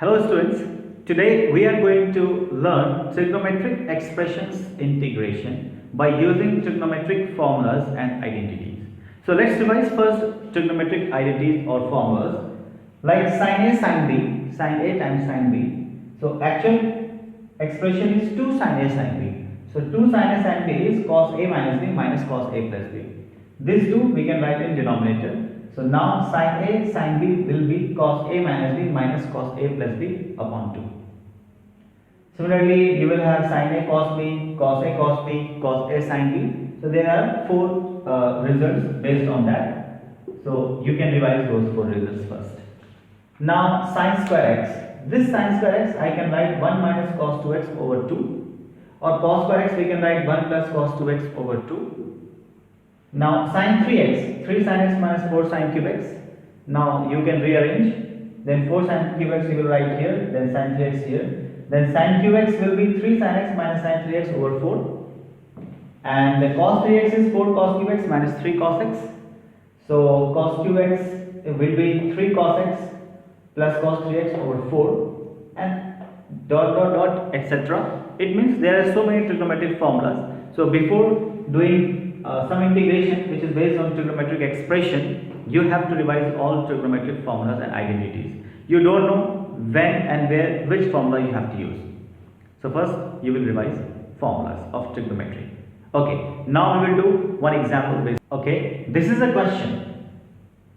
Hello students, today we are going to learn trigonometric expressions integration by using trigonometric formulas and identities. So let's revise first trigonometric identities or formulas like sin A sin B, sin A times sin B. So actual expression is 2 sin A sin B. So 2 sin A sin B is cos A minus B minus cos A plus B. This 2 we can write in denominator. So now sin A sin B will be cos A minus B minus cos A plus B upon 2. Similarly, you will have sin A cos B, cos A cos B, cos A sin B. So there are 4 results based on that. So you can revise those 4 results first. Now sin square x. This sin square x I can write 1 minus cos 2x over 2. Or cos square x we can write 1 plus cos 2x over 2. Now sin 3x, 3 sin x minus 4 sin cube x. Now you can rearrange. Then 4 sin cube x you will write here. Then sin 3x here. Then sin cube x will be 3 sin x minus sin 3x over 4. And the cos 3x is 4 cos cube x minus 3 cos x. So cos cube x will be 3 cos x plus cos 3x over 4. And dot dot dot etc. It means there are so many trigonometric formulas. So before doing some integration which is based on trigonometric expression, you have to revise all trigonometric formulas and identities. You don't know when and where which formula you have to use. So first you will revise formulas of trigonometry. Okay, now we will do one example based. Okay, this is a question.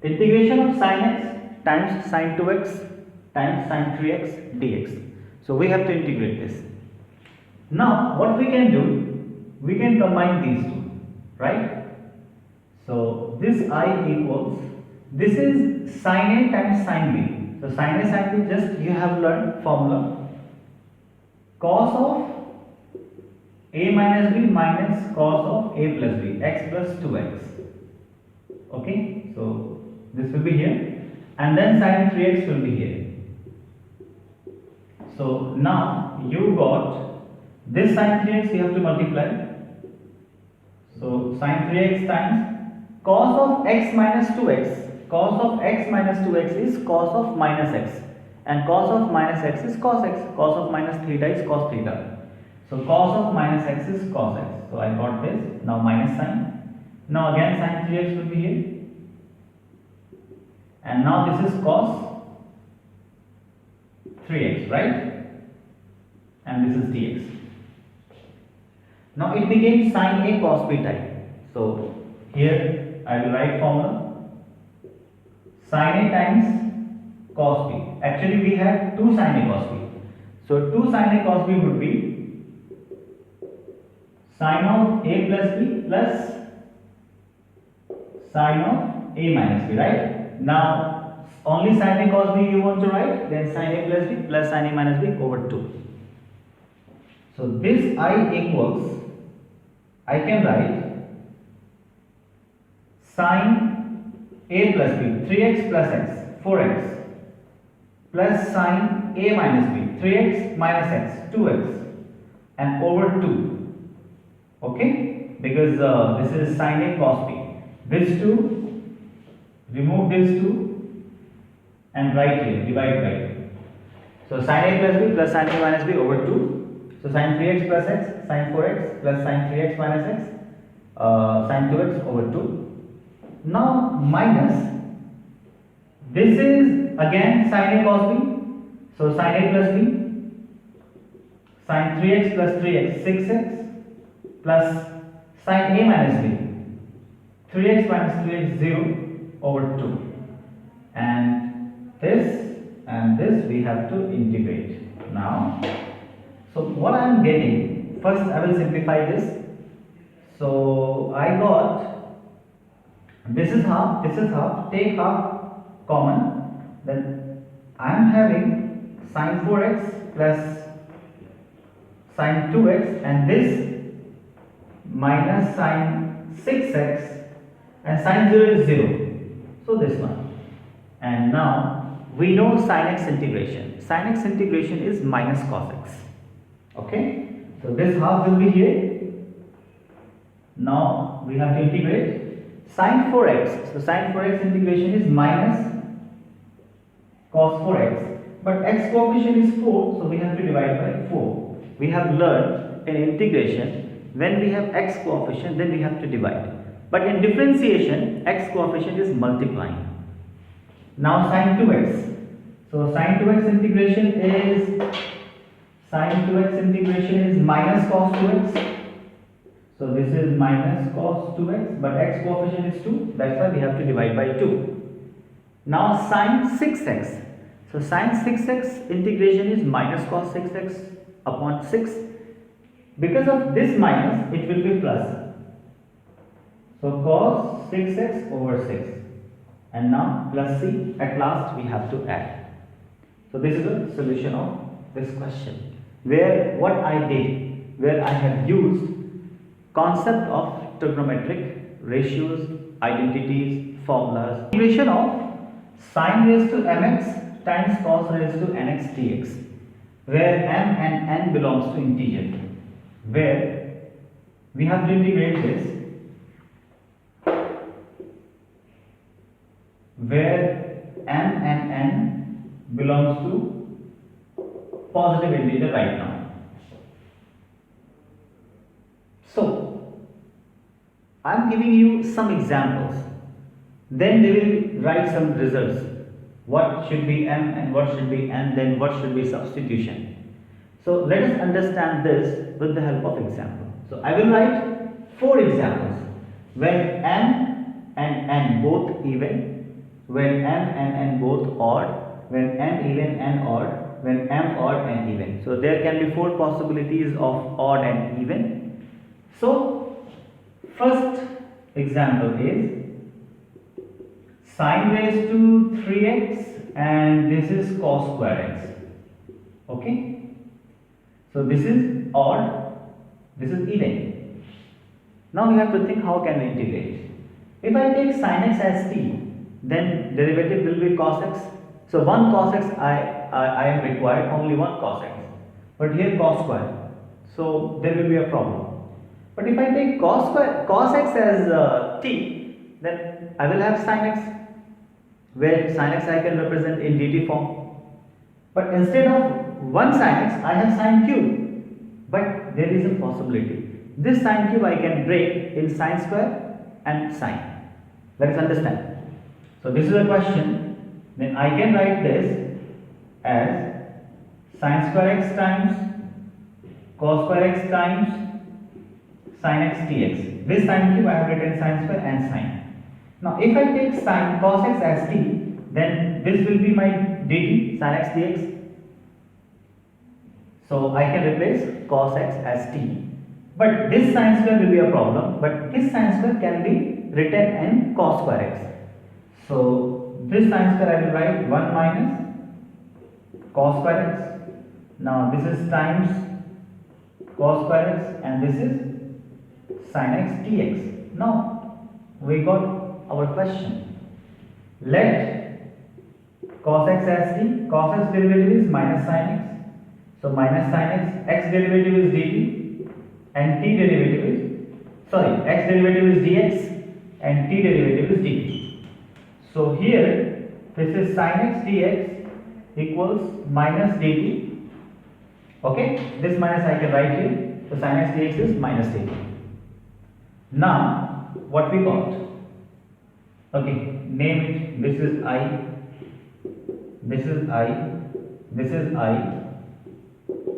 Integration of sin x times sin 2x times sin 3x dx. So we have to integrate this. Now what we can do, we can combine these two. Right? So this I equals, this is sin A times sin B. So sin A sin B, just you have learned formula cos of A minus B minus cos of A plus B, x plus 2x. Okay, so this will be here, and then sin 3x will be here. So now you got this sin 3x, you have to multiply. So sin 3x times cos of x minus 2x. Cos of x minus 2x is cos of minus x, and cos of minus x is cos x. Cos of minus theta is cos theta. So cos of minus x is cos x. So I got this. Now minus sign. Now again sin 3x will be here, and now this is cos 3x, right? And this is dx. Now it became sin A cos B type. So here I will write formula sin A times cos B. Actually we have 2 sin A cos B. So 2 sin A cos B would be sin of A plus B plus sin of A minus B, right? Now only sin A cos B you want to write, then sin A plus B plus sin A minus B over 2. So this I equals, I can write sin A plus B 3x plus x 4x plus sin A minus B 3x minus x 2x and over 2. Okay, because this is sin A cos B. This 2, remove this 2 and write here, divide by 2. So sin A plus B plus sin A minus B over 2. So sin 3x plus x, sin 4x plus sin 3x minus x, sin 2x over 2. Now minus, this is again sin A cos B. So sin A plus B, sin 3x plus 3x 6x plus sin A minus B 3x minus 3x 0 over 2. And this we have to integrate now. So what I am getting, first I will simplify this. So I got, this is half, take half common, then I am having sin 4x plus sin 2x and this minus sin 6x and sin 0 is 0. So this one. And now we know sin x integration. Sin x integration is minus cos x. Okay, so this half will be here. Now we have to integrate sin 4x. So sin 4x integration is minus cos 4x but x coefficient is 4, so we have to divide by 4. We have learned in integration, when we have x coefficient, then we have to divide. But in differentiation, x coefficient is multiplying. Now sin 2x. So sin 2x integration is minus cos 2x. So this is minus cos 2x, but x coefficient is 2, that's why we have to divide by 2. Now sin 6x. So sin 6x integration is minus cos 6x upon 6. Because of this minus, it will be plus. So cos 6x over 6. And now plus c, at last we have to add. So this is the solution of this question, where what I did, where I have used concept of trigonometric ratios, identities, formulas, integration of sin raised to mx times cos raised to nx dx, where m and n belongs to integer, where we have to integrate this, where m and n belongs to positive integer right now. So I am giving you some examples, then they will write some results, what should be m and what should be n, then what should be substitution. So let us understand this with the help of example. So I will write 4 examples, when m and n both even, when m and n both odd, when m even n odd, when m odd n even. So there can be 4 possibilities of odd and even. So first example is sin raised to 3x and this is cos square x. Okay, so this is odd, this is even. Now we have to think, how can we integrate? If I take sin x as t, then derivative will be cos x. So one cos x I am required, only one cos x, but here cos square, so there will be a problem. But if I take cos x as t, then I will have sin x, where sin x I can represent in dt form. But instead of one sin x, I have sin cube. But there is a possibility. This sin cube I can break in sin square and sin. Let us understand. So this is a question. Then I can write this as sin square x times cos square x times sin x dx. This sin cube I have written sin square and sin. Now if I take sin cos x as t, then this will be my dt sin x dx. So I can replace cos x as t. But this sin square will be a problem, but this sin square can be written in cos square x. So this sin square I will write 1 minus cos square x. Now this is times cos square x and this is sin x dx. Now we got our question. Let cos x as t, cos x derivative is minus sin x. So minus sin x derivative is dt and t derivative is, x derivative is dx and t derivative is dt. So here this is sin x dx equals minus dt. Okay, this minus I can write here. So sin x dx is minus dt. Now what we got? Okay, name it. This is I, this is I, this is I.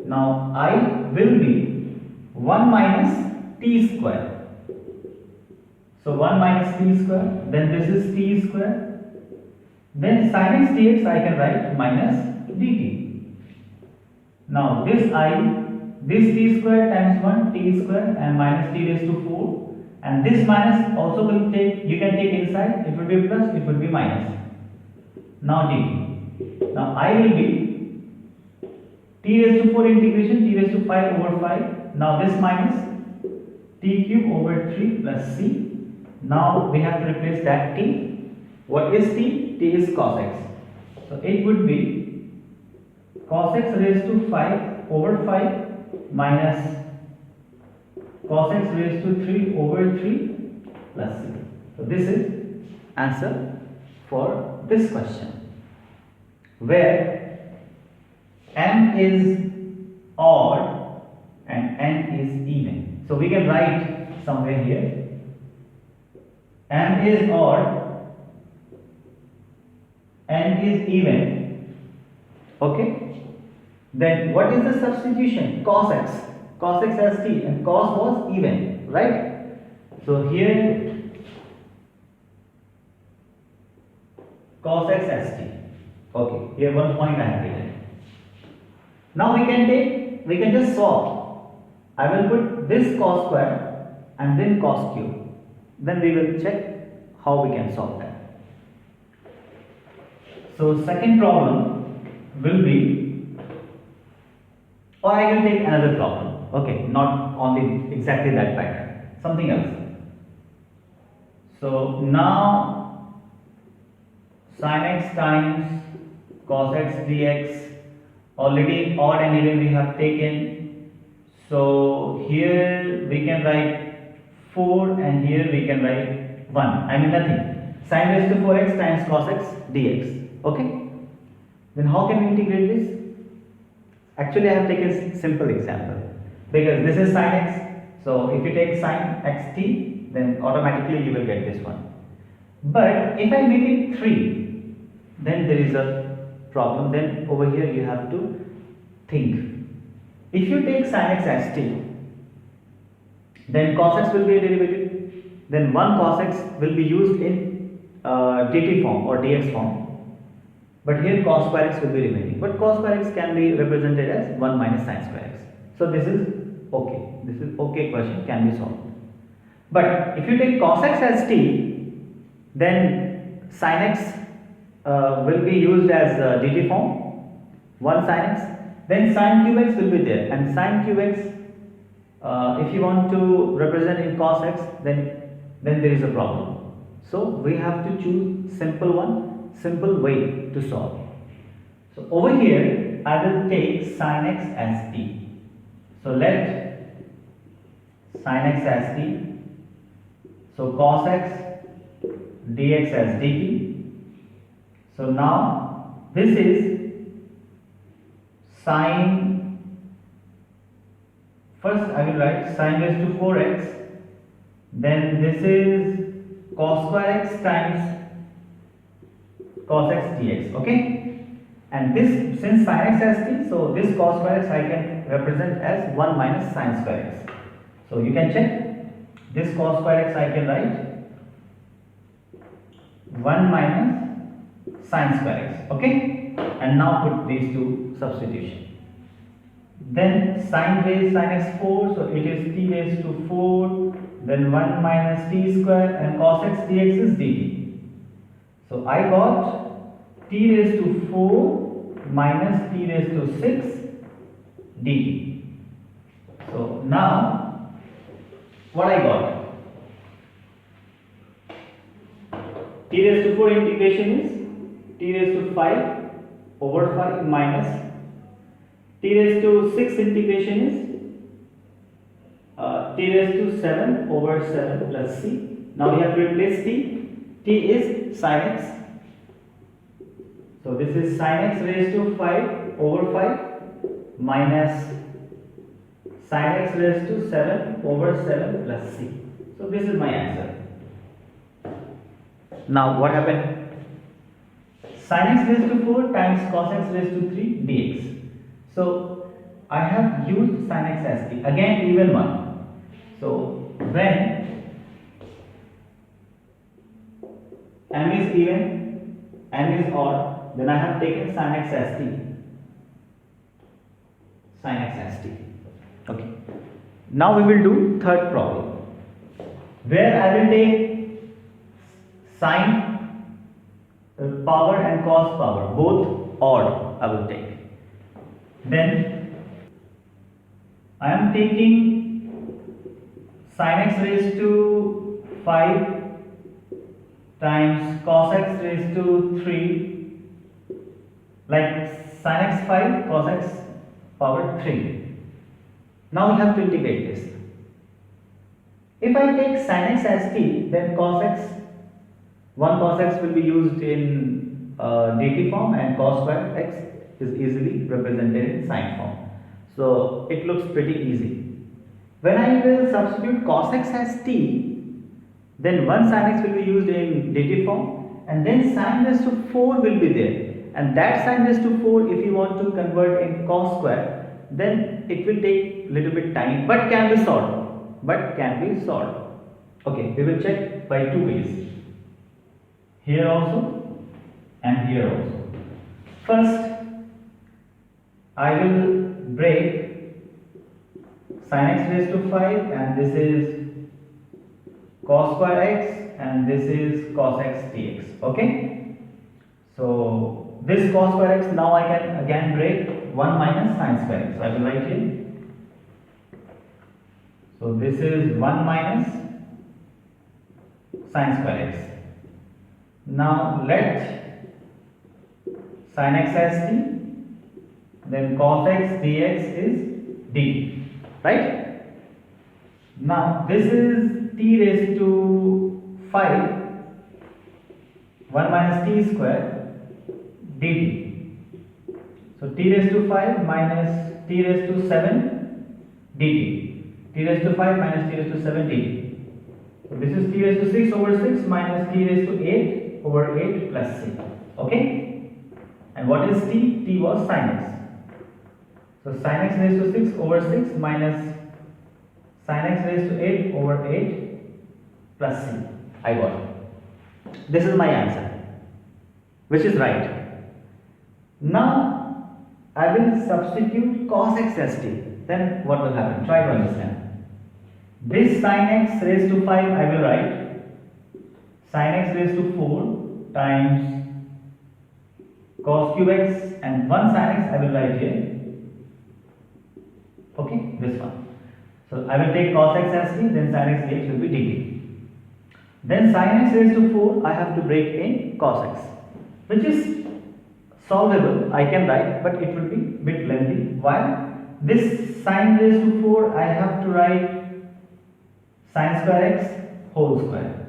Now I will be 1 minus t square. So 1 minus t square, then this is t square. Then sin x dx I can write minus dt. Now this t square times 1 t square and minus t raised to 4. And this minus also will take, you can take inside, it will be plus, it will be minus. Now dt. Now I will be t raised to 4 integration t raised to 5 over 5. Now this minus t cube over 3 plus c. Now we have to replace that t. What is t? T is cos x. So it would be cos x raised to 5 over 5 minus cos x raised to 3 over 3 plus c. So this is answer for this question, where m is odd and n is even. So we can write somewhere here, m is odd, n is even. Okay. Then what is the substitution? Cos x. Cos x as t, and cos was even, right? So here cos x as t. Okay, here one point I have written. Now we can just solve. I will put this cos square and then cos cube. Then we will check how we can solve that. So second problem will be, or I will take another problem. Okay, not only exactly that pattern, something else. So now sin x times cos x dx, already odd and even we have taken. So here we can write 4 and here we can write 1. I mean nothing. Sin raised to 4x times cos x dx. Okay. Then how can we integrate this? Actually I have taken a simple example, because this is sin x. So if you take sin xt, then automatically you will get this one. But if I make it 3, then there is a problem. Then over here you have to think. If you take sin x as t, then cos x will be a derivative. Then 1 cos x will be used in dt form or dx form. But here cos square x will be remaining. But cos square x can be represented as 1 minus sin square x. So this is okay. This is okay question, can be solved. But if you take cos x as t, then sin x will be used as dt form, 1 sin x. Then sin cube x will be there, and sin cube x, if you want to represent in cos x, then there is a problem. So we have to choose simple one, simple way to solve. So over here I will take sin x as t. So let sin x as t. So cos x dx as dt. So now this is sin, first I will write sin raised to 4x, then this is cos square x times cos x dx. Okay, and this, since sin x as t, so this cos square x I can represent as 1 minus sin square x. So you can check, this cos square x I can write 1 minus sin square x. Okay, and now put these two substitution. Then sin raised sin x 4, so it is t raised to 4, then 1 minus t square, and cos x dx is dt. So I got t raised to 4 minus t raised to 6 dt. So now what I got? T raised to 4 integration is t raised to 5 over 5 minus t raised to 6 integration is t raised to 7 over 7 plus c. Now we have to replace t. T is sin x. So this is sin x raised to 5 over 5 minus sin x raised to 7 over 7 plus c. So this is my answer. Now what happened? Sin x raised to 4 times cos x raised to 3 dx. So I have used sin x as t, again even one. So when m is even, m is odd, then I have taken sin x as t. Sin x as t. Okay. Now we will do third problem, where I will take sine power and cos power, both odd I will take. Then I am taking sin x raised to 5 times cos x raised to 3, like sin x 5 cos x power 3. Now we have to integrate this. If I take sin x as t, then cos x, 1 cos x will be used in dt form, and cos square x is easily represented in sine form. So it looks pretty easy. When I will substitute cos x as t, then one sin x will be used in dt form, and then sin raised to 4 will be there, and that sin raised to 4, if you want to convert in cos square, then it will take little bit time, but can be solved. Okay, we will check by two ways, here also and here also. First, I will break sin x raised to 5, and this is cos square x, and this is cos x dx. Okay, so this cos square x, now I can again break 1 minus sin square x. So I will write here. So this is 1 minus sin square x. Now let sin x as t, then cos x dx is dt, right? Now this is t raised to 5, 1 minus t square dt. So t raised to 5 minus t raised to 7 dt. T raised to 5 minus t raised to 7 dt. So this is t raised to 6 over 6 minus t raised to 8 over 8 plus c. Okay? And what is t? T was sin x. So sin x raised to 6 over 6 minus sin x raised to 8 over 8 plus c. I got it. This is my answer, which is right. Now I will substitute cos x as t. Then what will happen? Try to understand. This sin x raised to 5, I will write sin x raised to 4 times cos cube x, and 1 sin x I will write here. Okay, this one. So I will take cos x as t, then sin x dx will be dt. Then sin x raised to 4, I have to break in cos x, which is solvable. I can write, but it will be bit lengthy. Why? This sin raised to 4, I have to write sin square x whole square,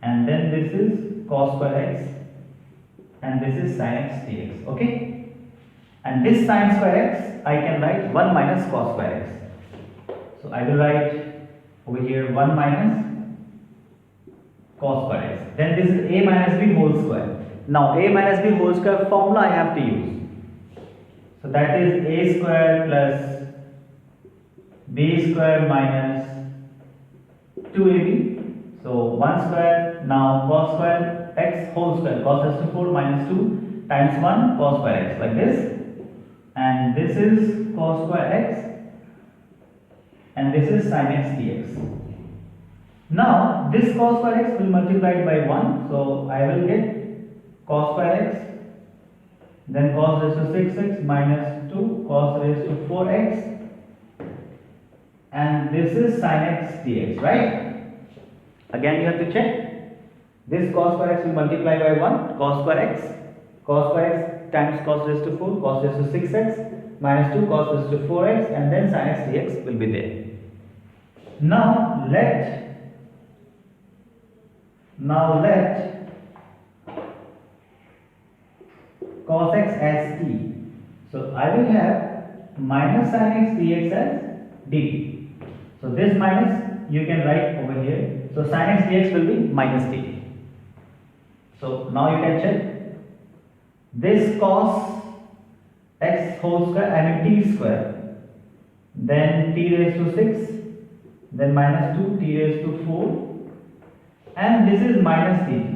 and then this is cos square x, and this is sin x dx. Okay, and this sin square x I can write 1 minus cos square x. So I will write over here 1 minus cos square x. Then this is a minus b whole square. Now a minus b whole square formula I have to use. So that is a square plus b square minus 2ab. So 1 square, now cos square x whole square, cos raised to 4 minus 2 times 1 cos square x, like this. And this is cos square x, and this is sin x dx. Now this cos square x will multiply by 1, so I will get cos square x, then cos raised to 6x minus 2 cos raised to 4x, and this is sin x dx, right? Again you have to check. This cos square x will multiply by 1, cos square x times cos raised to 4 cos raised to 6x minus 2 cos raised to 4x, and then sin x dx will be there. Now let cos x as t. So I will have minus sin x dx as dt. So this minus you can write over here. So sin x dx will be minus dt. So now you can check. This cos x whole square, I mean t square, then t raised to 6, then minus 2 t raised to 4, and this is minus dt.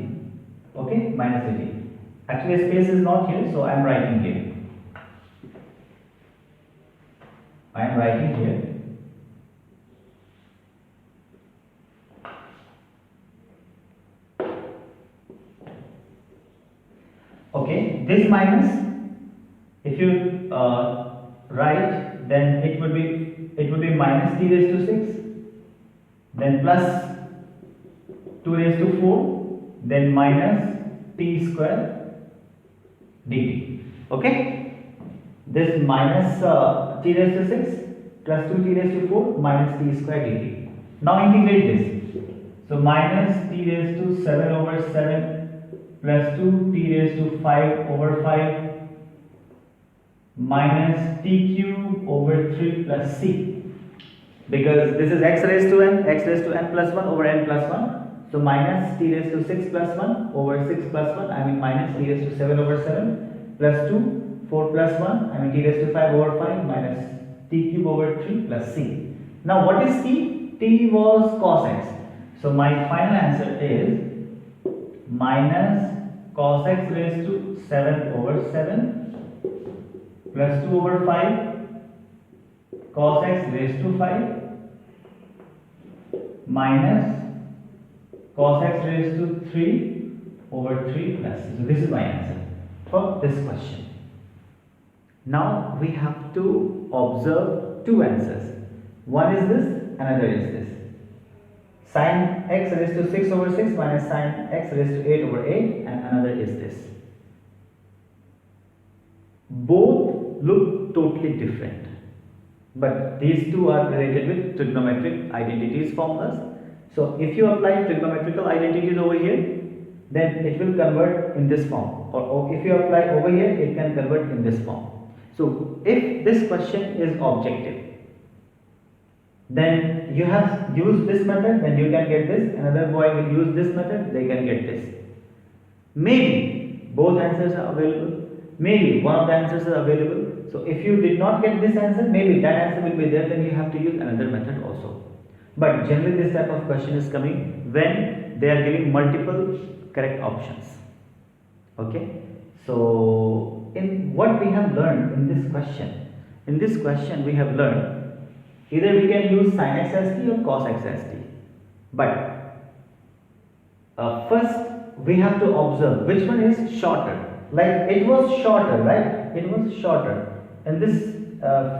Okay, minus dt. Actually space is not here, so I am writing here. I am writing here. Okay, this minus, if you write, then it would be minus t raised to 6, then plus 2 raised to 4, then minus t square dt. Okay, this minus t raised to 6 plus 2t raised to 4 minus t square dt. Now integrate this. So minus t raised to 7 over 7 plus 2 t raised to 5 over 5 minus t cube over 3 plus c, because this is x raised to n plus 1 over n plus 1. So minus t raised to 6 plus 1 over 6 plus 1, I mean minus t raised to 7 over 7 plus 2, 4 plus 1, I mean t raised to 5 over 5 minus t cube over 3 plus c. Now what is t? T was cos x. So my final answer is minus cos x raised to 7 over 7 plus 2 over 5 cos x raised to 5 minus cos x raised to 3 over 3 plus c. So this is my answer for this question. Now we have to observe two answers. One is this, another is this. Sin x raised to 6 over 6 minus sin x raised to 8 over 8, and another is this. Both look totally different, but these two are related with trigonometric identities formulas. So if you apply trigonometrical identities over here, then it will convert in this form, or if you apply over here, it can convert in this form. So if this question is objective, then you have used this method, then you can get this. Another boy will use this method, they can get this. Maybe both answers are available, maybe one of the answers are available. So if you did not get this answer, maybe that answer will be there, then you have to use another method also. But generally this type of question is coming when they are giving multiple correct options. Okay, so in what we have learned in this question we have learned either we can use sin x as t or cos x as t. But first we have to observe which one is shorter. Like it was shorter, right? It was shorter. In this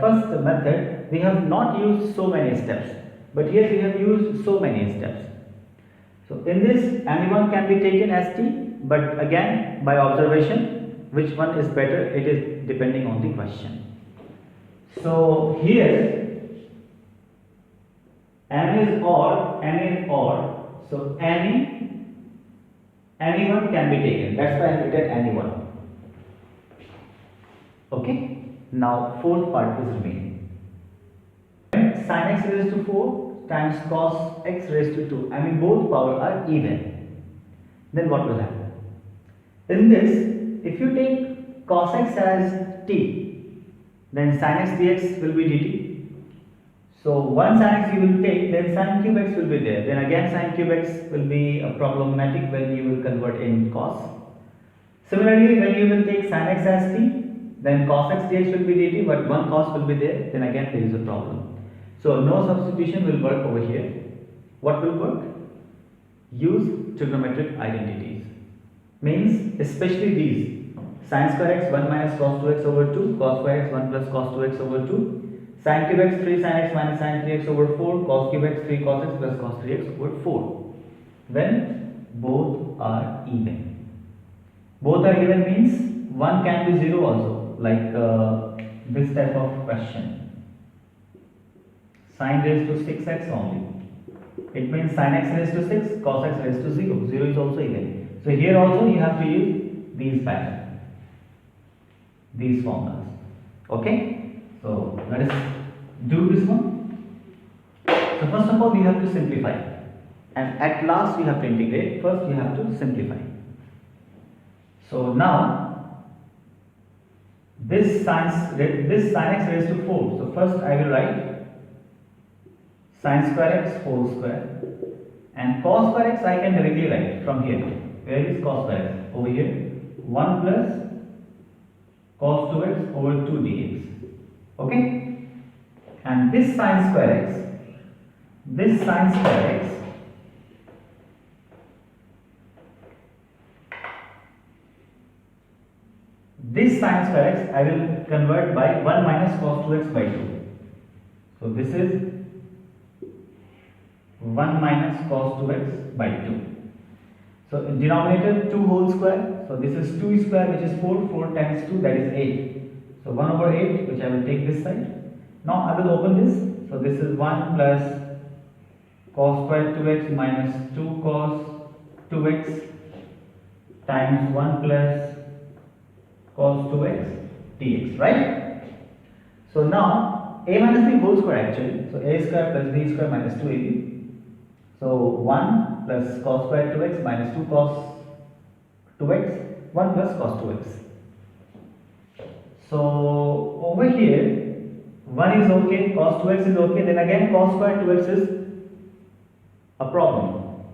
first method, we have not used so many steps, but here we have used so many steps. So in this, anyone can be taken as t, but again by observation, which one is better, it is depending on the question. So here n is odd, so anyone can be taken. That's why I have written anyone. Okay. Now fourth part is remaining. Sin x raised to 4 times cos x raised to 2. I mean both power are even. Then what will happen? In this, if you take cos x as t, then sin x dx will be dt. So one sin x you will take, then sin cube x will be there. Then again sin cube x will be problematic when you will convert in cos. Similarly, when you will take sin x as t, then cos x dx will be dt, but one cos will be there. Then again there is a problem. So no substitution will work over here. What will work? Use trigonometric identities. Means especially these. Sin square x 1 minus cos 2x over 2, cos square x 1 plus cos 2x over 2. Sin cube x 3 sin x minus sin 3x over 4, cos cube x 3 cos x plus cos 3x over 4. When both are even. Both are even means one can be 0 also, like this type of question. Sin raised to 6x only. It means sin x raised to 6, cos x raised to 0. 0 is also even. So here also you have to use these patterns, these formulas. Okay? So let us do this one. So first of all we have to simplify, and at last we have to integrate. First we have to simplify. So now this sin x raised to 4. So first I will write sin square x whole square, and cos square x I can directly write from here. Where is cos square x? Over here. 1 plus cos 2x over 2 dx. Okay, and this sin square x, this sin square x, this sin square x I will convert by 1 minus cos 2x by 2. So this is 1 minus cos 2x by 2. So in denominator 2 whole square. So this is 2 square, which is 4. 4 times 2, that is 8. So 1 over 8, which I will take this side. Now I will open this. So this is 1 plus cos square 2x minus 2 cos 2x times 1 plus cos 2x dx, right? So now a minus b whole square actually. So a square plus b square minus 2ab. So 1 plus cos square 2x minus 2 cos 2x, 1 plus cos 2x. So over here 1 is okay, cos 2x is okay, then again cos square 2x is a problem.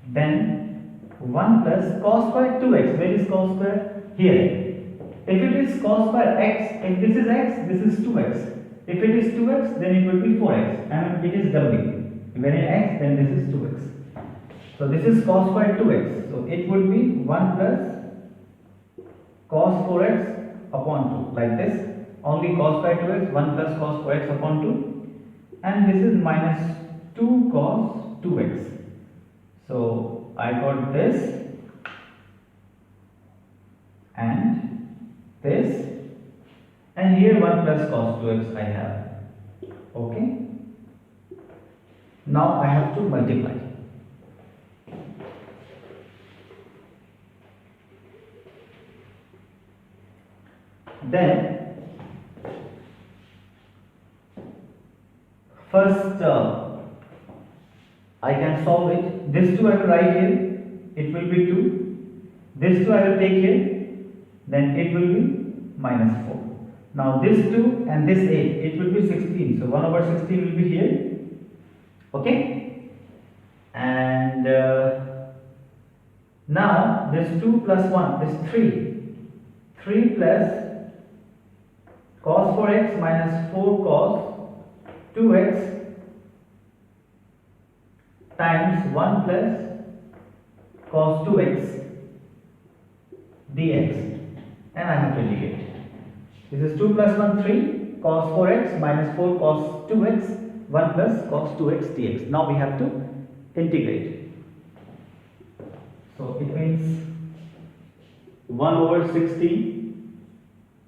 Then 1 plus cos square 2x, where is cos square? Here. If it is cos square x, if this is x, this is 2x. If it is 2x, then it will be 4x, and it is doubling. When it x, then this is 2x. So this is cos square 2x. So it would be 1 plus cos 4x upon 2, like this. Only cos square 2x, 1 plus cos 4x upon 2. And this is minus 2 cos 2x. So I got this and this, and here 1 plus cos 2x I have. Okay. Now I have to multiply. Then first I can solve it. This 2 I will write here, it will be 2. This 2 I will take here, then it will be minus 4. Now this 2 and this 8, it will be 16. So 1 over 16 will be here. Okay. And now this 2 plus 1 is 3. 3 plus cos 4x minus 4 cos 2x times 1 plus cos 2x dx, and I have to integrate. This is 2 plus 1, 3 cos 4x minus 4 cos 2x, 1 plus cos 2x dx. Now we have to integrate. So it means 1 over 16.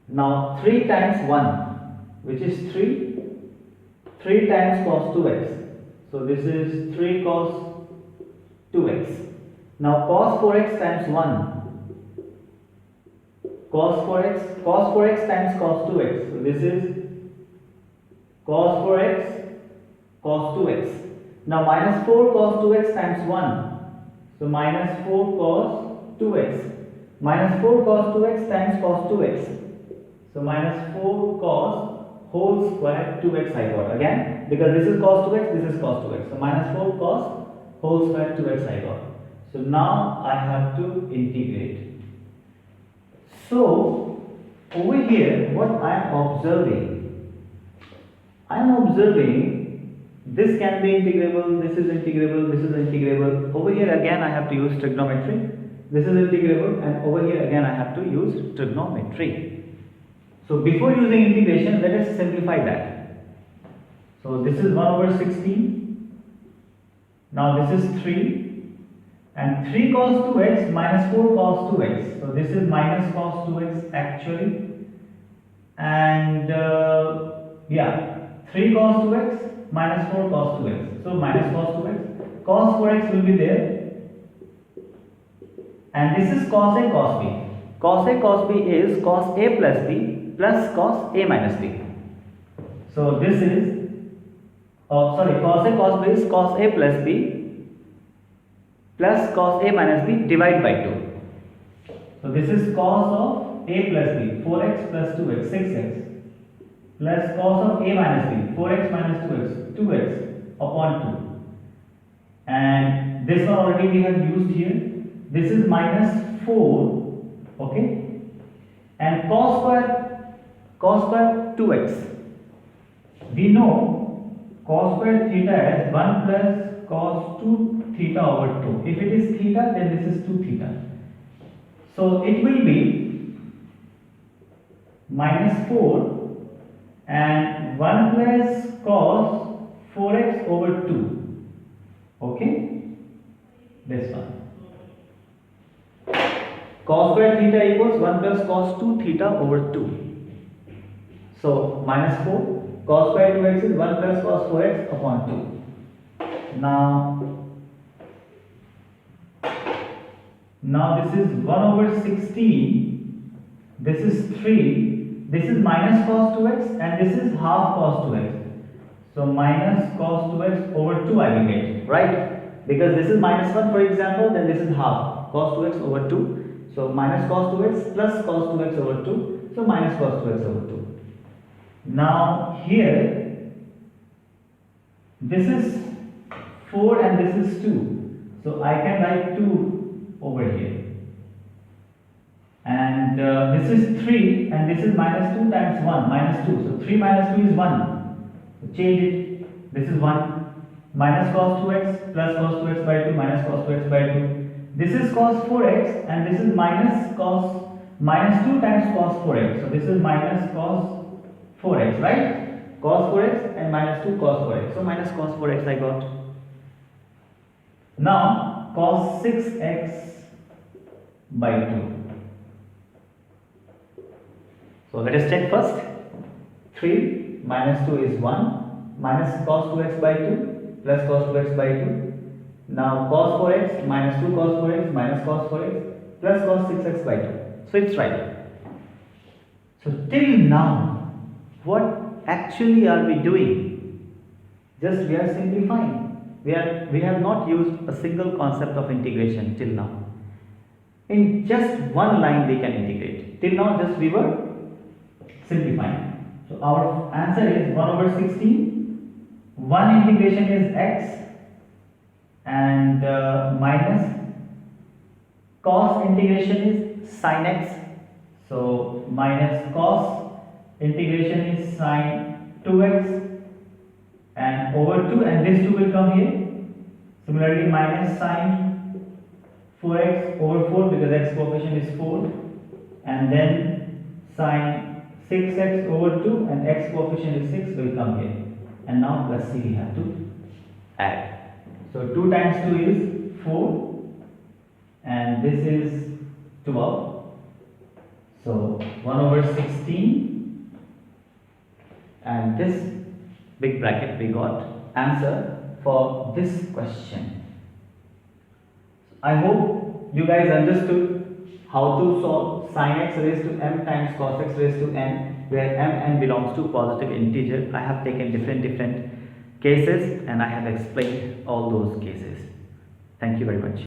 Now 3 times 1, which is 3. 3 times cos 2x. So this is 3 cos 2x. Now cos 4x times 1. Cos 4x times cos 2x. So this is cos 4x cos 2x. Now minus 4 cos 2x times 1. So minus 4 cos 2x. Minus 4 cos 2x times cos 2x. So minus 4 cos whole square 2x I got again, because this is cos 2x, this is cos 2x. So minus 4 cos whole square 2x I got. So now I have to integrate. So over here what I am observing, this can be integrable, this is integrable, this is integrable. Over here again I have to use trigonometry. This is integrable, and over here again I have to use trigonometry. So before using integration, let us simplify that. So this is 1 over 16. Now this is 3. And 3 cos 2x minus 4 cos 2x. So this is minus cos 2x actually. And 3 cos 2x minus 4 cos 2x. So minus cos 2x. Cos 4x will be there. And this is cos A cos B. Cos A cos B is cos A plus B plus cos A minus B. So this is, cos A cos B is cos A plus B plus cos A minus B divided by 2. So this is cos of A plus B, 4x plus 2x, 6x, plus cos of A minus B, 4x minus 2x, 2x upon 2. And this one already we have used here. This is minus 4, okay? And cos square 2x. We know cos square theta as 1 plus cos 2 theta over 2. If it is theta, then this is 2 theta. So it will be minus 4 and 1 plus cos 4x over 2. Okay? This one. Cos square theta equals 1 plus cos 2 theta over 2. So minus 4, cos square 2x is 1 plus cos 4x upon 2. Now this is 1 over 16, this is 3, this is minus cos 2x and this is half cos 2x. So minus cos 2x over 2 I will get, right? Because this is minus 1 for example, then this is half cos 2x over 2. So minus cos 2x plus cos 2x over 2. So minus cos 2x over 2. Now here, this is 4 and this is 2. So I can write 2 over here. And this is 3 and this is minus 2 times 1, minus 2. So 3 minus 2 is 1. So change it. This is 1. Minus cos 2x plus cos 2x by 2 minus cos 2x by 2. This is cos 4x and this is minus 2 times cos 4x. So this is minus cos 4x, right? Cos 4x and minus 2 cos 4x. So minus cos 4x I got. Now cos 6x by 2. So let us check first. 3 minus 2 is 1 minus cos 2x by 2 plus cos 2x by 2. Now cos 4x minus 2 cos 4x minus cos 4x plus cos 6x by 2. So it's right. So till now, what actually are we doing? Just we are simplifying. We have not used a single concept of integration till now. In just one line we can integrate. Till now just we were simplifying. So our answer is 1 over 16. One integration is x and minus cos integration is sin x. So minus cos integration is sin 2x and over 2 and this 2 will come here. Similarly minus sin 4x over 4 because x coefficient is 4 and then sin 6x over 2 and x coefficient is 6 will come here. And now plus c we have to add. So 2 times 2 is 4 and this is 12. So 1 over 16 and this big bracket we got answer for this question. I hope you guys understood how to solve sin x raised to m times cos x raised to n, where m n belongs to positive integer. I have taken different cases and I have explained all those cases. Thank you very much.